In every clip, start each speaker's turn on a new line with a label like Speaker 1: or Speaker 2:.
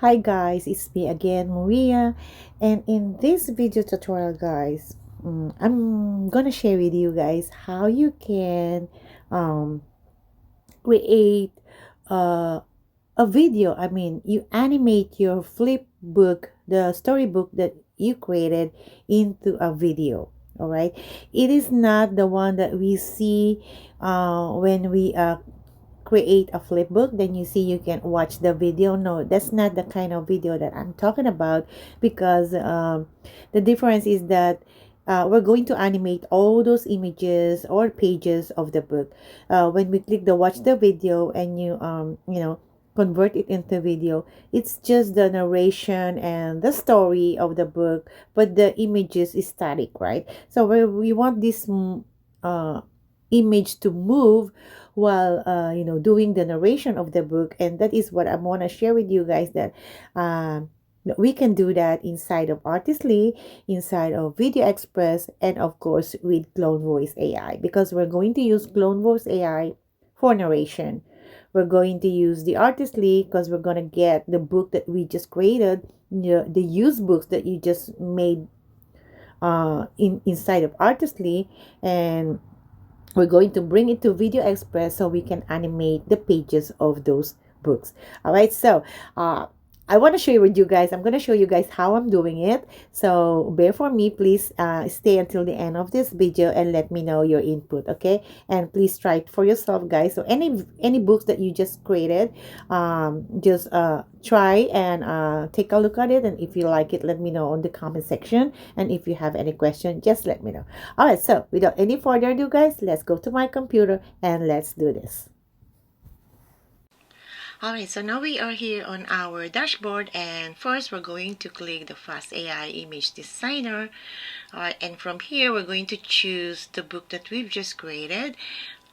Speaker 1: Hi guys, it's me again, Maria, and in this video tutorial guys, I'm gonna share with you guys how you can um, create uh, a video. You animate your flip book, the storybook that you created, into a video. All right, it is not the one that we see when we create a flipbook, then you see you can watch the video. No, that's not the kind of video that I'm talking about, because the difference is that we're going to animate all those images or pages of the book. When we click the watch the video and you convert it into video, it's just the narration and the story of the book, but the images is static, right? So we want this uh, image to move while doing the narration of the book, and that is what I want to share with you guys, that we can do that inside of Artistly, inside of Video Express, and of course with Clone Voice AI, because we're going to use Clone Voice AI for narration. We're going to use the Artistly because we're going to get the book that we just created, the used books that you just made inside of Artistly, and we're going to bring it to Video Express so we can animate the pages of those books. All right, so I want to share with you guys. I'm going to show you guys how I'm doing it. So bear for me, please stay until the end of this video and let me know your input, okay? And please try it for yourself, guys. So any books that you just created, just try and take a look at it. And if you like it, let me know on the comment section. And if you have any question, just let me know. All right, so without any further ado, guys, let's go to my computer and let's do this.
Speaker 2: Alright, so now we are here on our dashboard, and first we're going to click the Fast AI Image Designer. Alright, and from here we're going to choose the book that we've just created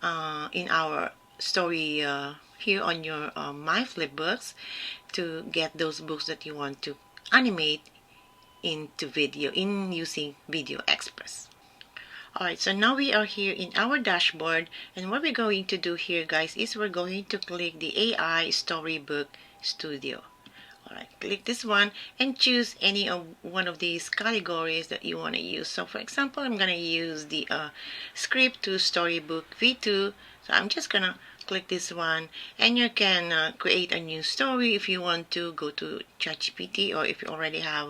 Speaker 2: in our story here on your My Flipbooks, to get those books that you want to animate into video in using Video Express. Alright, so now we are here in our dashboard, and what we're going to do here, guys, is we're going to click the AI Storybook Studio. Alright, click this one and choose any of one of these categories that you want to use. So for example, I'm going to use the script to storybook V2. So I'm just going to click this one, and you can create a new story if you want to. Go to ChatGPT, or if you already have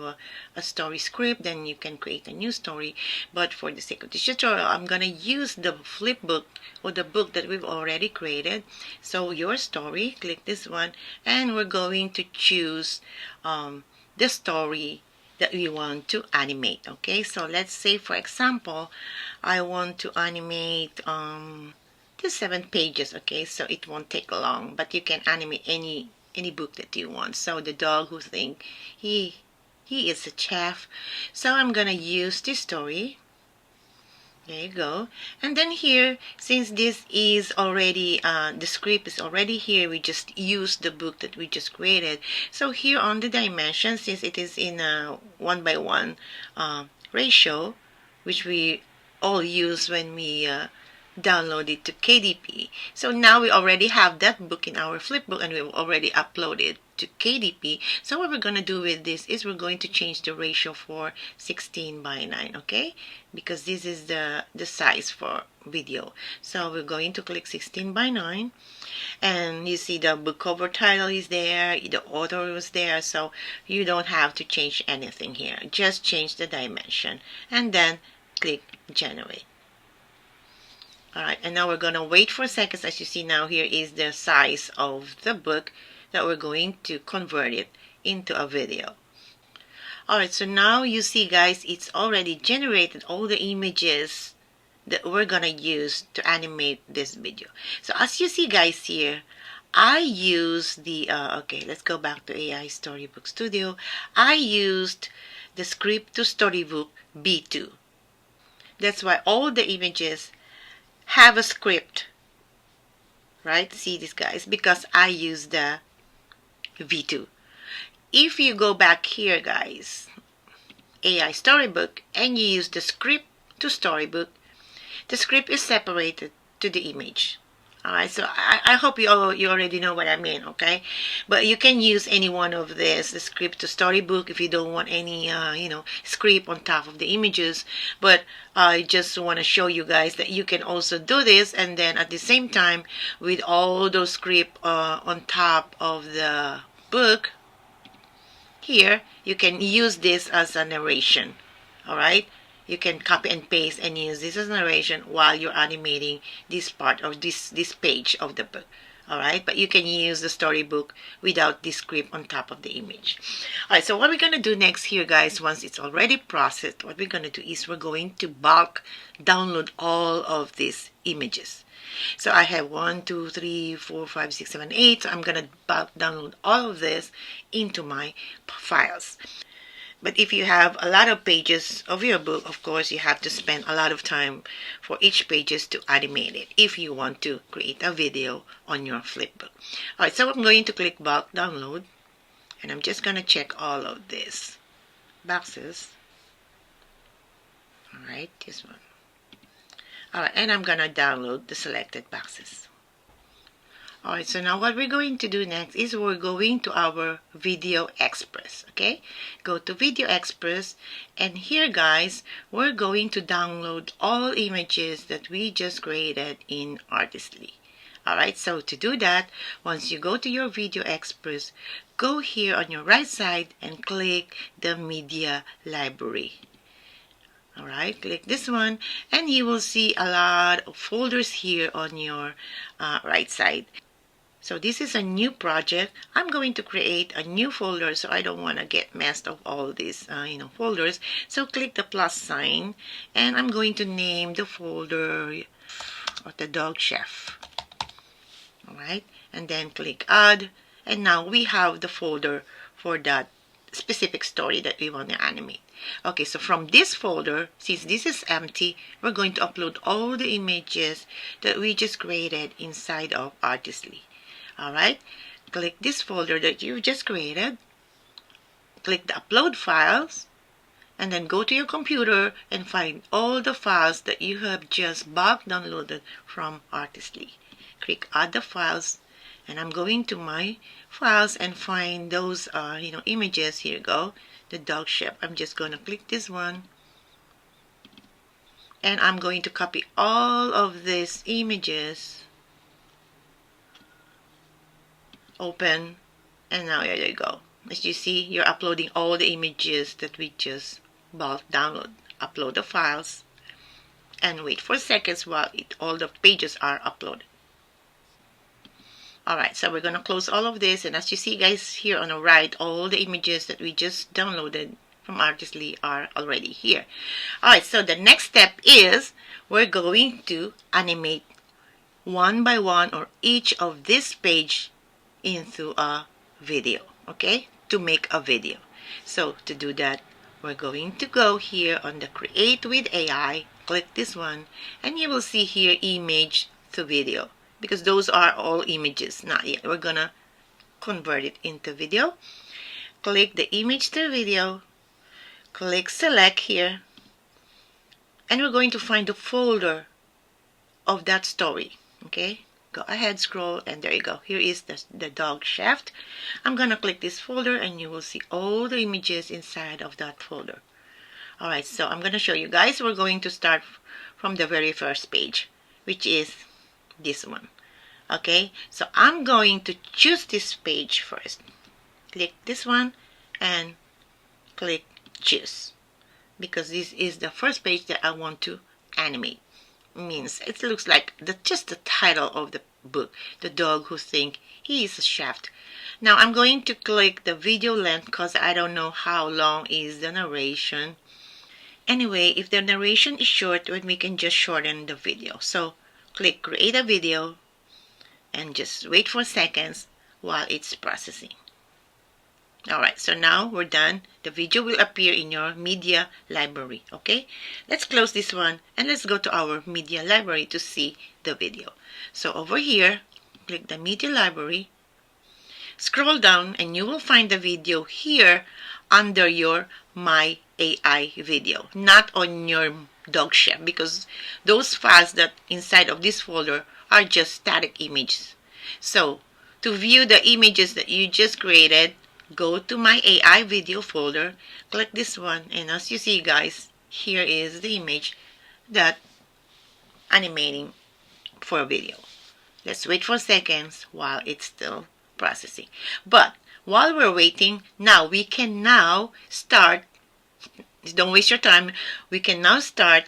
Speaker 2: a story script, then you can create a new story. But for the sake of this tutorial, I'm going to use the flipbook, or the book that we've already created. So your story, click this one, and we're going to choose the story that we want to animate. Okay, so let's say for example I want to animate just 7 pages. Okay, so it won't take long, but you can animate any book that you want. So the dog who think he is a chef, so I'm gonna use this story. There you go. And then here, since this is already, the script is already here, we just use the book that we just created. So here on the dimension, since it is in a 1:1 ratio, which we all use when we download it to KDP. So now we already have that book in our flipbook, and we've already uploaded to KDP. So what we're going to do with this is we're going to change the ratio for 16:9, okay? Because this is the size for video. So we're going to click 16:9, and you see the book cover title is there, the author was there, so you don't have to change anything here. Just change the dimension and then click generate. Alright, and now we're going to wait for seconds. As you see now, here is the size of the book that we're going to convert it into a video. Alright, so now you see, guys, it's already generated all the images that we're going to use to animate this video. So as you see, guys, here, I use the, okay, let's go back to AI Storybook Studio. I used the script to storybook B2. That's why all the images have a script, right? See this, guys, because I use the V2. If you go back here, guys, AI Storybook, and you use the script to storybook, the script is separated to the image. All right, so I hope you already know what I mean, okay? But you can use any one of this, the script to storybook, if you don't want any, script on top of the images. But I just want to show you guys that you can also do this, and then at the same time, with all those script on top of the book, here, you can use this as a narration. All right? You can copy and paste and use this as narration while you're animating this part of this page of the book. All right, but you can use the storybook without this script on top of the image. All right, so what we're going to do next here, guys, once it's already processed, what we're going to do is we're going to bulk download all of these images. So I have 1, 2, 3, 4, 5, 6, 7, 8. So I'm going to bulk download all of this into my files. But if you have a lot of pages of your book, of course, you have to spend a lot of time for each pages to animate it if you want to create a video on your flipbook. All right, so I'm going to click bulk download, and I'm just going to check all of these boxes. All right, this one. All right, and I'm going to download the selected boxes. Alright, so now what we're going to do next is we're going to our Video Express, okay? Go to Video Express, and here, guys, we're going to download all images that we just created in Artistly. Alright, so to do that, once you go to your Video Express, go here on your right side and click the Media Library. Alright, click this one, and you will see a lot of folders here on your right side. So this is a new project. I'm going to create a new folder, so I don't want to get messed of all these folders. So click the plus sign, and I'm going to name the folder the Dog Chef. Alright, and then click add, and now we have the folder for that specific story that we want to animate. Okay, so from this folder, since this is empty, we're going to upload all the images that we just created inside of Artistly. Alright, click this folder that you've just created, click the upload files, and then go to your computer and find all the files that you have just bulk downloaded from Artistly. Click add the files, and I'm going to my files and find those images. Here you go, the Dog Chef. I'm just going to click this one, and I'm going to copy all of these images. Open, and now here you go. As you see, you're uploading all the images that we just bulk download. Upload the files and wait for seconds while all the pages are uploaded. Alright, so we're going to close all of this, and as you see, guys, here on the right, all the images that we just downloaded from Artistly are already here. Alright, so the next step is we're going to animate one by one or each of this page into a video, okay, to make a video. So to do that, we're going to go here on the Create with AI, click this one, and you will see here image to video, because those are all images, not yet. We're gonna convert it into video. Click the image to video, click select here, and we're going to find the folder of that story, okay. Go ahead, scroll, and there you go. Here is the Dog Chef. I'm gonna click this folder, and you will see all the images inside of that folder. Alright, so I'm gonna show you guys. We're going to start from the very first page, which is this one. Okay, so I'm going to choose this page first. Click this one and click choose, because this is the first page that I want to animate. Means it looks like just the title of the book, The Dog Who Thinks He is a Chef. Now I'm going to click the video length because I don't know how long is the narration. Anyway, if the narration is short, then we can just shorten the video. So click create a video and just wait for seconds while it's processing. Alright, so now we're done. The video will appear in your media library, okay? Let's close this one and let's go to our media library to see the video. So over here, click the media library, scroll down, and you will find the video here under your My AI video, not on your Dog Chef, because those files that inside of this folder are just static images. So to view the images that you just created, go to my AI video folder, click this one, and as you see guys, here is the image that animating for video. Let's wait for seconds while it's still processing. But while we're waiting, now we can now start, don't waste your time, we can now start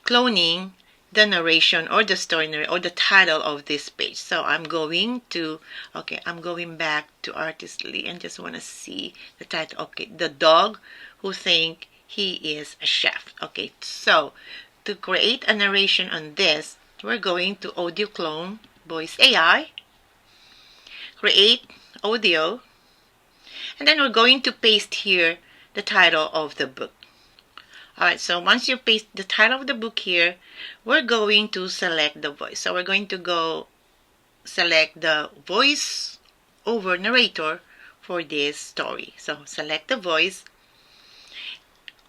Speaker 2: cloning the narration or the story or the title of this page. So I'm going back to Artistly and just want to see the title. Okay, the dog who think he is a chef. Okay, so to create a narration on this, we're going to audio clone voice AI, create audio, and then we're going to paste here the title of the book. Alright, so once you paste the title of the book here, we're going to select the voice. So we're going to go select the voice over narrator for this story. So select the voice,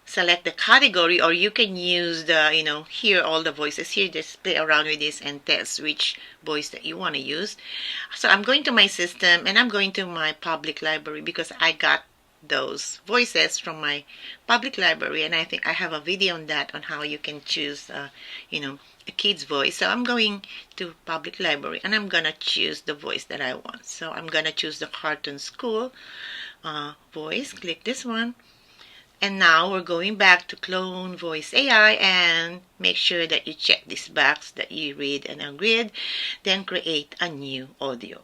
Speaker 2: select the category, or you can use the, hear all the voices here. Just play around with this and test which voice that you want to use. So I'm going to my system and I'm going to my public library because I got those voices from my public library, and I think I have a video on that on how you can choose a kid's voice. So I'm going to public library and I'm gonna choose the voice that I want. So I'm gonna choose the cartoon school voice. Click this one, and now we're going back to clone voice AI and make sure that you check this box that you read and agreed, then create a new audio.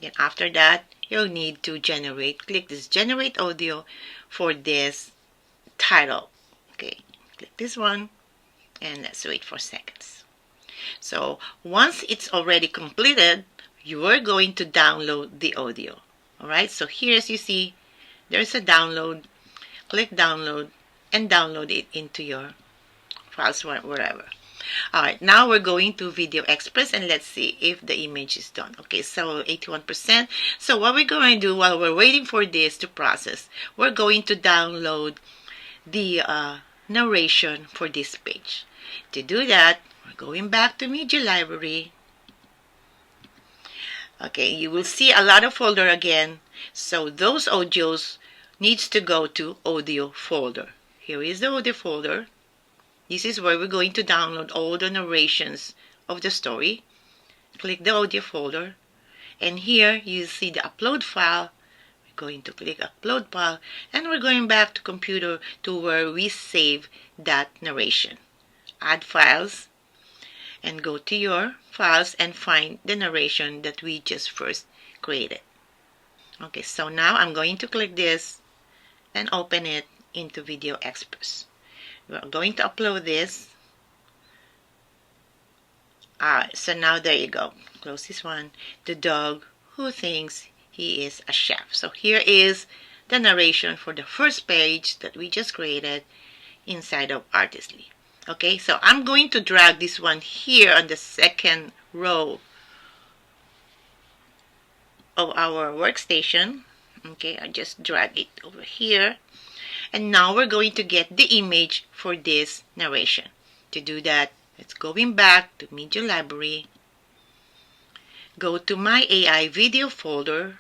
Speaker 2: Then after that, you'll need to click this generate audio for this title. Okay, click this one and let's wait for seconds. So once it's already completed, you are going to download the audio. Alright, so here as you see, there's a download. Click download and download it into your files wherever. Alright, now we're going to Video Express and let's see if the image is done. Okay, so 81%. So what we're going to do while we're waiting for this to process, we're going to download the narration for this page. To do that, we're going back to Media Library. Okay, you will see a lot of folder again. So those audios needs to go to audio folder. Here is the audio folder. This is where we're going to download all the narrations of the story. Click the audio folder, and here you see the upload file. We're going to click upload file, and we're going back to computer to where we save that narration. Add files, and go to your files and find the narration that we just first created. Okay, so now I'm going to click this and open it into Video Express. We're going to upload this. Alright, so now there you go. Close this one. The dog who thinks he is a chef. So here is the narration for the first page that we just created inside of Artistly. Okay, so I'm going to drag this one here on the second row of our workstation. Okay, I just drag it over here. And now we're going to get the image for this narration. To do that, let's go back to Media Library. Go to my AI video folder.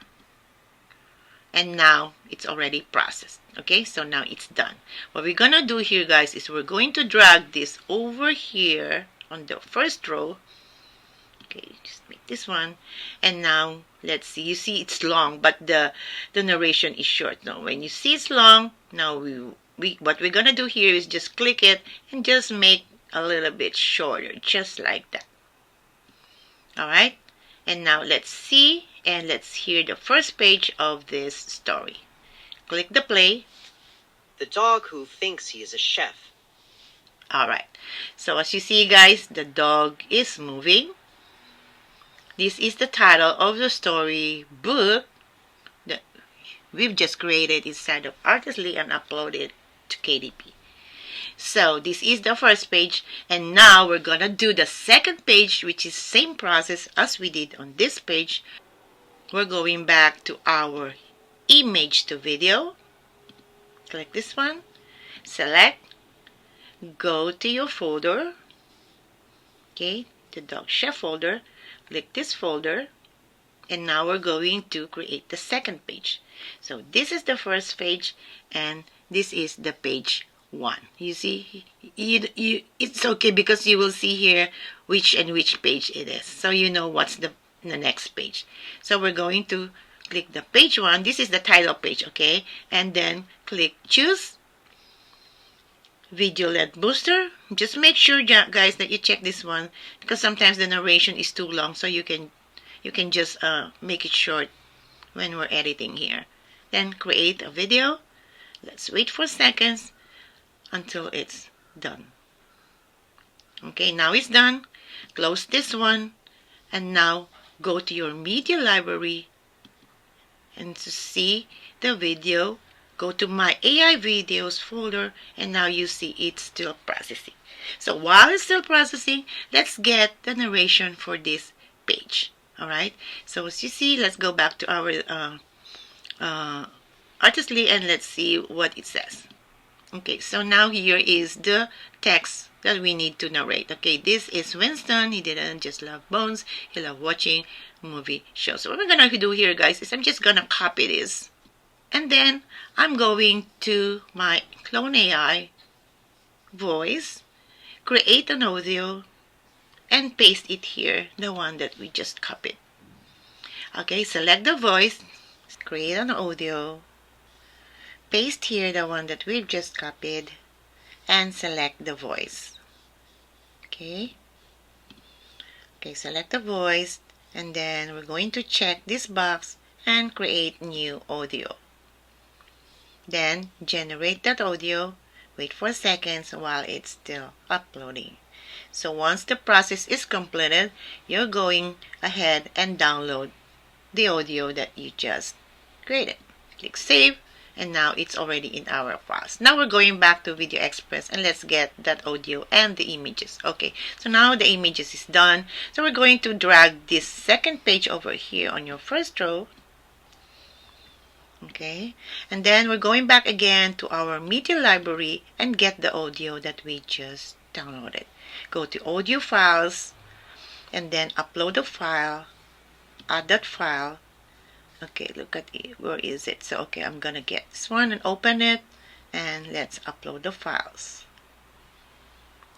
Speaker 2: And now it's already processed. Okay, so now it's done. What we're going to do here, guys, is we're going to drag this over here on the first row. Okay, just make this one. And now, let's see. You see it's long, but the narration is short. Now, when you see it's long, now what we're going to do here is just click it and just make a little bit shorter, just like that. Alright? And now let's see and let's hear the first page of this story. Click the play.
Speaker 3: The dog who thinks he is a chef.
Speaker 2: Alright. So as you see, guys, the dog is moving. This is the title of the story book that we've just created inside of Artistly and uploaded to KDP. So this is the first page, and now we're gonna do the second page, which is same process as we did on this page. We're going back to our image to video. Click this one, select, go to your folder. Okay, the dog chef folder, click this folder, and now we're going to create the second page. So this is the first page, and this is the page 1. You see, it's okay because you will see here which page it is. So you know what's the next page. So we're going to click the page 1. This is the title page, okay? And then click choose video length booster. Just make sure, guys, that you check this one because sometimes the narration is too long, so you can just make it short when we're editing here. Then create a video. Let's wait for seconds until it's done. Okay, now it's done. Close this one, and now go to your media library, and to see the video, go to my AI videos folder, and now you see it's still processing. So while it's still processing, let's get the narration for this page. All right, so as you see, let's go back to our Artistly, and let's see what it says. Okay, so now here is the text that we need to narrate. Okay, this is Winston. He didn't just love bones, he loved watching movie shows. So what we're gonna do here, guys, is I'm just gonna copy this, and then I'm going to my Clone AI voice, create an audio, and paste it here, the one that we just copied. Okay, select the voice, create an audio, paste here the one that we've just copied, and select the voice. Okay, select the voice, and then we're going to check this box and create new audio. Then generate that audio, wait for seconds while it's still uploading. So once the process is completed, you're going ahead and download the audio that you just created. Click save, and now it's already in our files. Now we're going back to Video Express, and let's get that audio and the images. Okay, so now the images is done. So we're going to drag this second page over here on your first row. Okay, and then we're going back again to our media library and get the audio that we just downloaded. Go to audio files, and then upload the file, add that file. Okay, look at it, where is it? So okay, I'm gonna get this one and open it, and let's upload the files.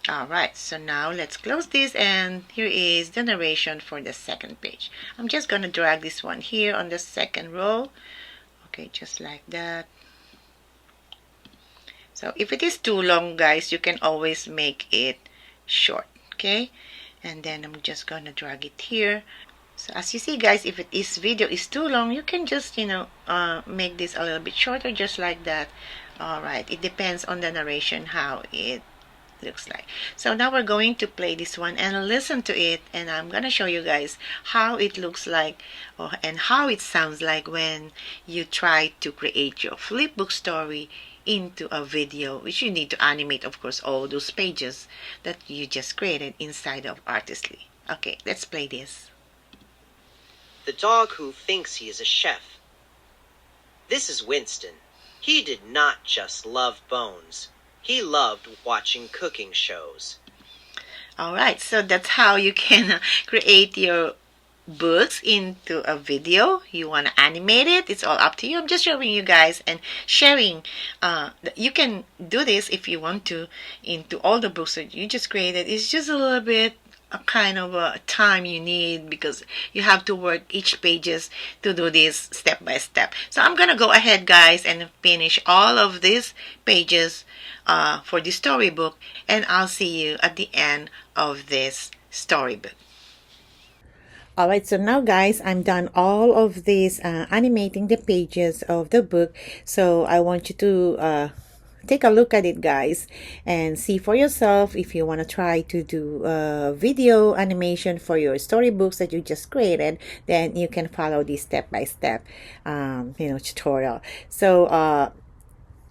Speaker 2: Alright, so now let's close this, and here is the narration for the second page. I'm just gonna drag this one here on the second row. Okay, just like that. So if it is too long, guys, you can always make it short. Okay, and then I'm just gonna drag it here. So as you see, guys, if this video is too long, you can just make this a little bit shorter, just like that. All right, it depends on the narration how it looks like. So now we're going to play this one and listen to it, and I'm gonna show you guys how it looks like and how it sounds like when you try to create your flipbook story into a video, which you need to animate, of course, all those pages that you just created inside of Artistly. Okay, let's play this.
Speaker 3: The dog who thinks he is a chef. This is Winston. He did not just love bones. He loved watching cooking shows.
Speaker 2: All right, so that's how you can create your books into a video. You want to animate it, it's all up to you. I'm just showing you guys and sharing. You can do this if you want to into all the books that you just created. It's just a little bit a kind of a time you need because you have to work each pages to do this step by step. So I'm gonna go ahead, guys, and finish all of these pages for the storybook, and I'll see you at the end of this storybook.
Speaker 1: Alright, so now guys, I'm done all of this animating the pages of the book. So I want you to take a look at it, guys, and see for yourself if you want to try to do video animation for your storybooks that you just created. Then you can follow this step-by-step tutorial. So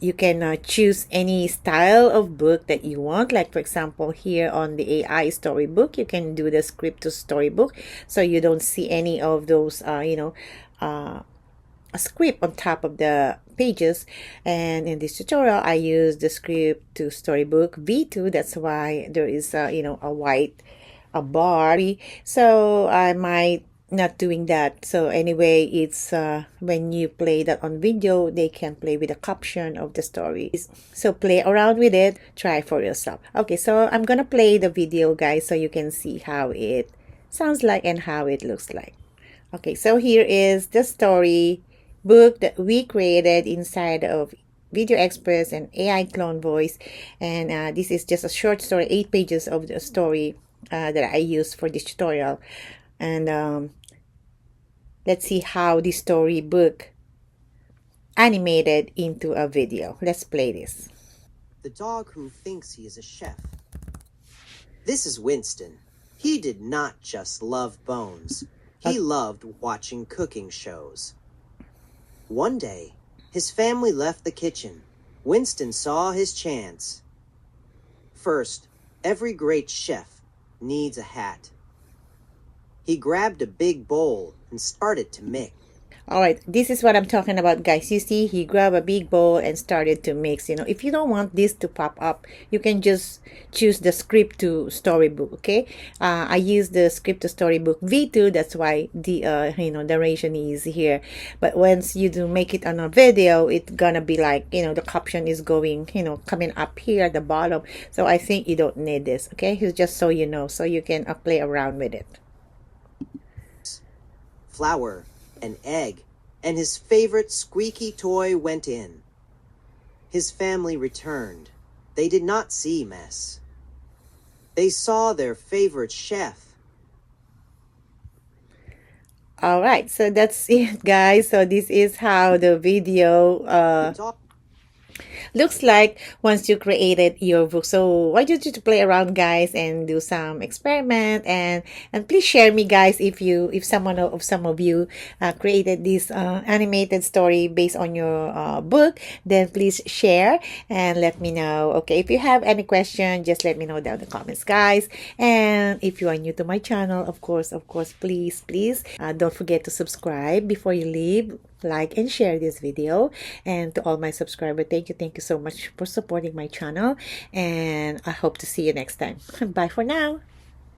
Speaker 1: you can choose any style of book that you want. Like for example, here on the AI storybook, you can do the script to storybook, so you don't see any of those a script on top of the pages. And in this tutorial, I use the script to storybook V2. That's why there is a white a bar. So I might not doing that. So anyway, it's when you play that on video, they can play with the caption of the story. So play around with it, try for yourself. Okay, so I'm gonna play the video, guys, so you can see how it sounds like and how it looks like. Okay, so here is the story book that we created inside of Video Express and AI clone voice. And this is just a short story, 8 pages of the story that I used for this tutorial. And let's see how the storybook animated into a video. Let's play this.
Speaker 3: The dog who thinks he is a chef. This is Winston. He did not just love bones. He loved watching cooking shows. One day, his family left the kitchen. Winston saw his chance. First, every great chef needs a hat. He grabbed a big bowl and started to mix.
Speaker 1: All right, this is what I'm talking about, guys. You see, he grabbed a big bowl and started to mix. If you don't want this to pop up, you can just choose the script to storybook. Okay, I use the script to storybook V2. That's why the narration is here. But once you do make it on a video, it's gonna be like the caption is going coming up here at the bottom. So I think you don't need this. Okay, it's just so you know, so you can play around with it.
Speaker 3: Flour, an egg, and his favorite squeaky toy went in. His family returned. They did not see mess. They saw their favorite chef.
Speaker 1: All right, so that's it, guys. So this is how the video looks like once you created your book. So I want you to play around, guys, and do some experiment, and please share me, guys, if some of you created this animated story based on your book, then please share and let me know. Okay, if you have any question, just let me know down in the comments, guys. And if you are new to my channel, of course, please don't forget to subscribe before you leave, like and share this video. And to all my subscribers, thank you so much for supporting my channel, and I hope to see you next time. Bye for now.